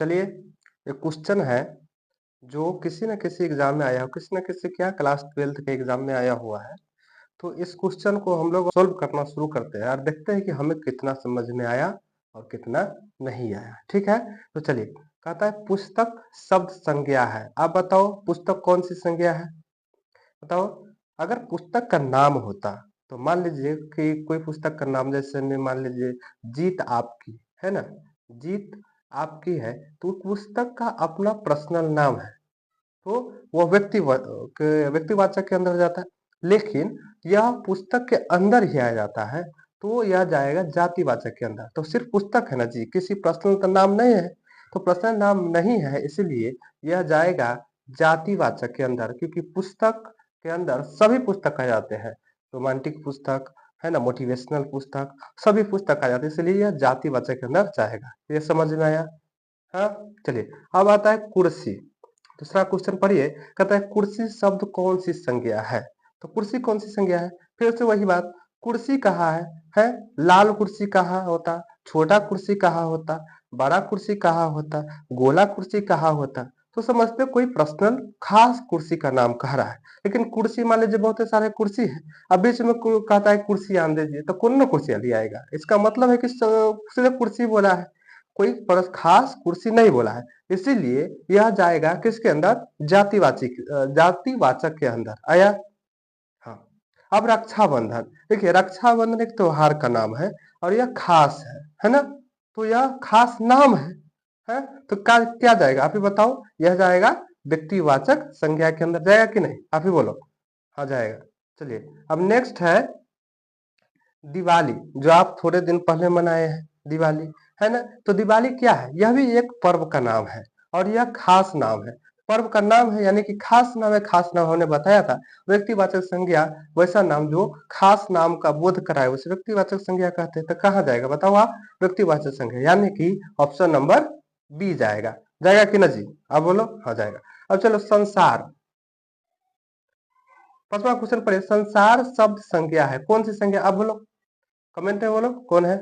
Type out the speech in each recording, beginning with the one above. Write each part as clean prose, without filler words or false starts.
चलिए, एक क्वेश्चन है जो किसी न किसी एग्जाम में आया हो, किसी न किसी क्या क्लास 12th के एग्जाम में आया हुआ है। तो इस क्वेश्चन को हम लोग सॉल्व करना शुरू करते हैं और देखते हैं कि हमें कितना समझ में आया और कितना नहीं आया। ठीक है, तो चलिए। कहता है पुस्तक शब्द संज्ञा है। आप बताओ पुस्तक कौन सी संज्ञा है? बताओ। अगर पुस्तक का नाम होता तो मान लीजिए कि कोई पुस्तक का नाम जैसे में मान लीजिए जीत आपकी है ना, जीत आपकी है, तो पुस्तक का अपना पर्सनल नाम है, तो वो व्यक्तिवाचक के अंदर जाता है। लेकिन यह पुस्तक के अंदर ही आ जाता है, तो यह जाएगा जातिवाचक के अंदर। तो सिर्फ पुस्तक है ना जी, किसी पर्सनल का नाम नहीं है, तो पर्सनल नाम नहीं है, इसलिए यह जाएगा जातिवाचक के अंदर। क्योंकि पुस्तक के अंदर सभी पुस्तक आ जाते हैं, रोमांटिक पुस्तक है ना, मोटिवेशनल पुस्तक, सभी पुस्तक आ जाते हैं, इसलिए यह जातिवाचक के अंदर जाएगा। ये समझ में आया? हाँ। चलिए, अब आता है कुर्सी। दूसरा क्वेश्चन पढ़िए। कहता है कुर्सी शब्द कौन सी संज्ञा है? तो कुर्सी कौन सी संज्ञा है? फिर से वही बात, कुर्सी कहाँ है? लाल कुर्सी कहाँ होता, छोटा कुर्सी कहाँ होता, बड़ा कुर्सी कहाँ होता, गोला कुर्सी कहाँ होता? तो समझते कोई पर्सनल खास कुर्सी का नाम कह रहा है। लेकिन कुर्सी मान लीजिए बहुत सारे कुर्सी है, अब बीच में कहता है कुर्सी आन दीजिए, तो कौन ना कुर्सी ले आएगा? इसका मतलब है कि सिर्फ कुर्सी बोला है, कोई खास कुर्सी नहीं बोला है, इसीलिए यह जाएगा किसके अंदर? जातिवाचक के अंदर आया। हाँ। अब रक्षाबंधन, देखिए रक्षाबंधन एक त्योहार का नाम है और यह खास है ना, तो यह खास नाम है? तो क्या जाएगा आप ही बताओ? यह जाएगा व्यक्तिवाचक संज्ञा के अंदर, जाएगा कि नहीं? आप ही बोलो। हाँ जाएगा। चलिए, अब नेक्स्ट है दिवाली, जो आप थोड़े दिन पहले मनाए हैं दिवाली, है ना। तो दिवाली क्या है? यह भी एक पर्व का नाम है और यह खास नाम है। पर्व का नाम है यानी कि खास नाम है। खास नाम हमने बताया था, व्यक्तिवाचक संज्ञा वैसा नाम जो खास नाम का बोध कराए उसे व्यक्तिवाचक संज्ञा कहते हैं। तो कहाँ जाएगा बताओ आप? व्यक्तिवाचक संज्ञा, यानी कि ऑप्शन नंबर बी जाएगा। जाएगा कि ना जी? आप बोलो। हाँ जाएगा। अब चलो संसार, पांचवा क्वेश्चन पढ़े। संसार शब्द संज्ञा है, कौन सी संज्ञा? आप बोलो, कमेंट में बोलो कौन है।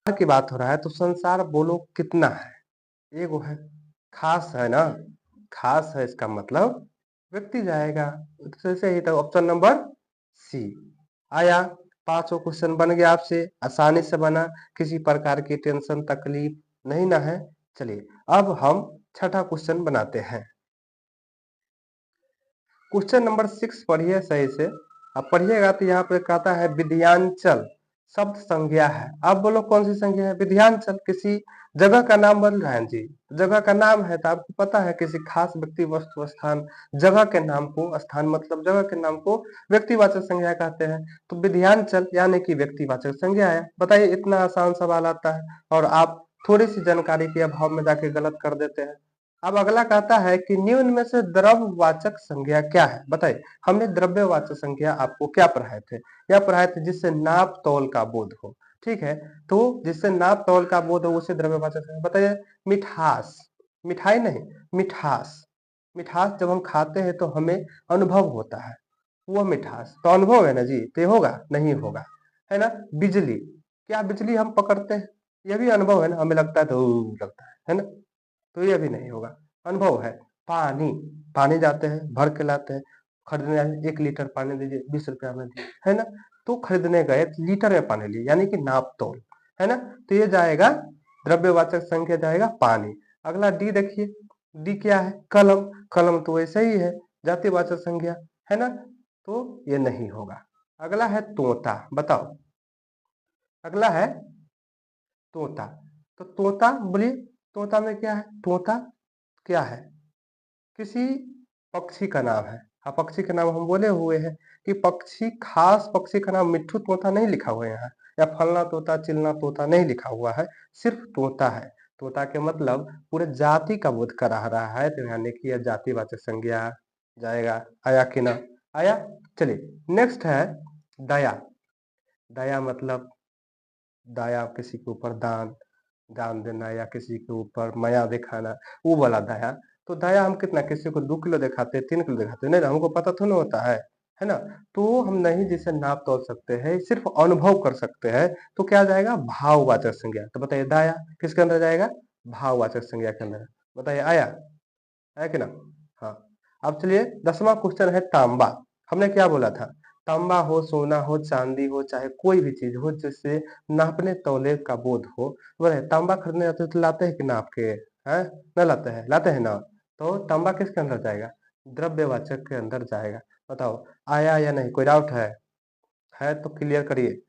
की बात हो रहा है तो संसार बोलो कितना है? एगो है, खास है ना, खास है इसका मतलब व्यक्ति जाएगा। तो ऐसे ही तो ऑप्शन नंबर सी आया। पांचों क्वेश्चन बन गया आपसे, आसानी से बना, किसी प्रकार की टेंशन तकलीफ नहीं ना है। चलिए, अब हम छठा क्वेश्चन बनाते हैं। क्वेश्चन नंबर 6 पढ़िए सही से। अब पढ़िएगा तो यहाँ पे कहता है विद्यांचल शब्द संज्ञा है। आप बोलो कौन सी संज्ञा है? विद्यांचल किसी जगह का नाम बन रहा है जी, जगह का नाम है तो आपको पता है किसी खास व्यक्ति वस्तु स्थान जगह के नाम को, स्थान मतलब जगह के नाम को व्यक्तिवाचक संज्ञा कहते हैं। तो विद्यांचल यानी कि व्यक्तिवाचक संज्ञा है। बताइए, इतना आसान सवाल आता है और आप थोड़ी सी जानकारी के अभाव में जाके गलत कर देते हैं। अब अगला कहता है कि निम्न में से द्रव्यवाचक संज्ञा क्या है? बताइए, हमने द्रव्यवाचक संज्ञा आपको क्या पढ़ाए थे? क्या पढ़ाए थे? जिससे नाप तौल का बोध हो। ठीक है, तो जिससे नाप तौल का बोध हो उसे द्रव्यवाचक संज्ञा। बताइए, मिठास, मिठाई नहीं, मिठास, मिठास जब हम खाते हैं तो हमें अनुभव होता है, वो मिठास तो अनुभव है ना जी, तो ये होगा नहीं होगा, है ना। बिजली, क्या बिजली हम पकड़ते हैं? ये भी अनुभव है ना, हमें लगता है तो लगता है ना, तो ये भी नहीं होगा, अनुभव है। पानी, पानी जाते हैं भर के लाते हैं, खरीदने आए 1 लीटर पानी दीजिए 20 रुपया में दिए, है ना। तो खरीदने गए लीटर में पानी लिए, यानी कि नाप तोल, है ना। तो ये जाएगा द्रव्यवाचक संख्या, जाएगा पानी। अगला डी देखिए, डी क्या है? कलम, कलम तो वैसे ही है जातिवाचक संज्ञा, है ना, तो ये नहीं होगा। अगला है तोता, बताओ। अगला है तोता, तो तोता बोलिए, तोता में क्या है? तोता क्या है? किसी पक्षी का नाम है। हाँ, पक्षी का नाम हम बोले हुए हैं कि पक्षी, खास पक्षी का नाम मिट्ठू तोता नहीं लिखा हुआ है यहाँ, या फलना तोता चिलना तोता नहीं लिखा हुआ है, सिर्फ तोता है। तोता के मतलब पूरे जाति का बोध करा रहा है, तो यानी कि यह जातिवाचक संज्ञा जाएगा। आया कि ना आया? चलिए, नेक्स्ट है दया। दया मतलब दया, किसी के ऊपर दान, दान देना या किसी के ऊपर माया दिखाना, वो वाला दया। तो दया हम कितना, किसी को 2 किलो दिखाते हैं 3 किलो दिखाते हैं, नहीं ना, हमको पता थोड़ा ना होता है ना। तो हम नहीं जिसे नाप तोल सकते हैं, सिर्फ अनुभव कर सकते हैं, तो क्या जाएगा? भाववाचक संज्ञा। तो बताइए दया किसके अंदर जाएगा? भाववाचक संज्ञा के अंदर। बताइए आया है कि ना? हाँ। अब चलिए 10वां क्वेश्चन है तांबा। हमने क्या बोला था? तांबा हो, सोना हो, चांदी हो, चाहे कोई भी चीज हो जिससे नापने तौले का बोध हो, बोले तांबा खरीदने जाते हो तो लाते हैं कि नाप के? हैं? न लाते हैं, लाते हैं ना? तो तांबा किसके अंदर जाएगा? द्रव्यवाचक के अंदर जाएगा। बताओ आया या नहीं? कोई डाउट है तो क्लियर करिए।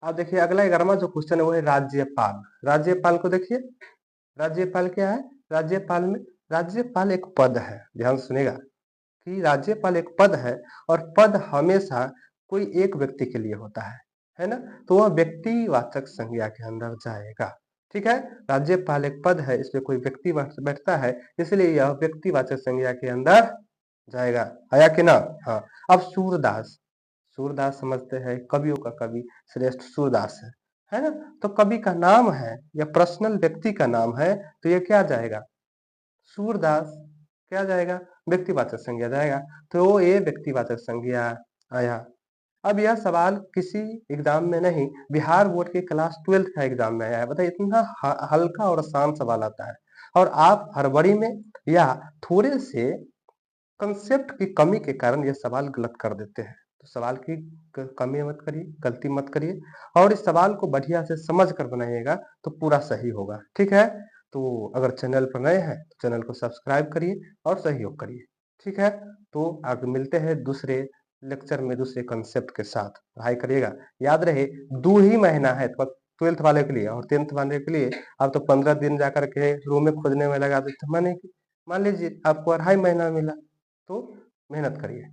अब देखिए अगला 11वां जो क्वेश्चन है वो है राज्यपाल। राज्यपाल को देखिए, राज्यपाल क्या है? राज्यपाल में राज्यपाल एक पद है, ध्यान से सुनिएगा कि राज्यपाल एक पद है और पद हमेशा कोई एक व्यक्ति के लिए होता है ना? तो वह व्यक्तिवाचक संज्ञा के अंदर जाएगा। ठीक है, राज्यपाल एक पद है, इसमें कोई व्यक्ति बैठता है, इसलिए यह व्यक्तिवाचक संज्ञा के अंदर जाएगा। आया कि ना? हाँ। अब सूरदास, सूरदास समझते हैं कवियों का कवि श्रेष्ठ सूरदास है ना? तो कवि का नाम है या पर्सनल व्यक्ति का नाम है, तो ये क्या जाएगा? सूरदास। क्या जाएगा? व्यक्तिवाचक संज्ञा जाएगा। तो ये व्यक्तिवाचक संज्ञा आया। अब यह सवाल किसी एग्जाम में नहीं, बिहार बोर्ड के क्लास 12th का एग्जाम में आया है। बताइए इतना हल्का और आसान सवाल आता है और आप हड़बड़ी में या थोड़े से कंसेप्ट की कमी के कारण ये सवाल गलत कर देते हैं। तो सवाल की कमी मत करिए, गलती मत करिए और इस सवाल को बढ़िया से समझ कर बनाइएगा तो पूरा सही होगा। ठीक है, तो अगर चैनल पर नए हैं तो चैनल को सब्सक्राइब करिए और सहयोग करिए। ठीक है, तो आगे मिलते हैं दूसरे लेक्चर में दूसरे कंसेप्ट के साथ। पढ़ाई करिएगा, याद रहे 2 ही महीना है तो 12th वाले के लिए और 10th वाले के लिए। आप तो 15 दिन जाकर के रूम में खोजने में लगा देते। मान लीजिए आपको 2.5 महीना मिला, तो मेहनत करिए।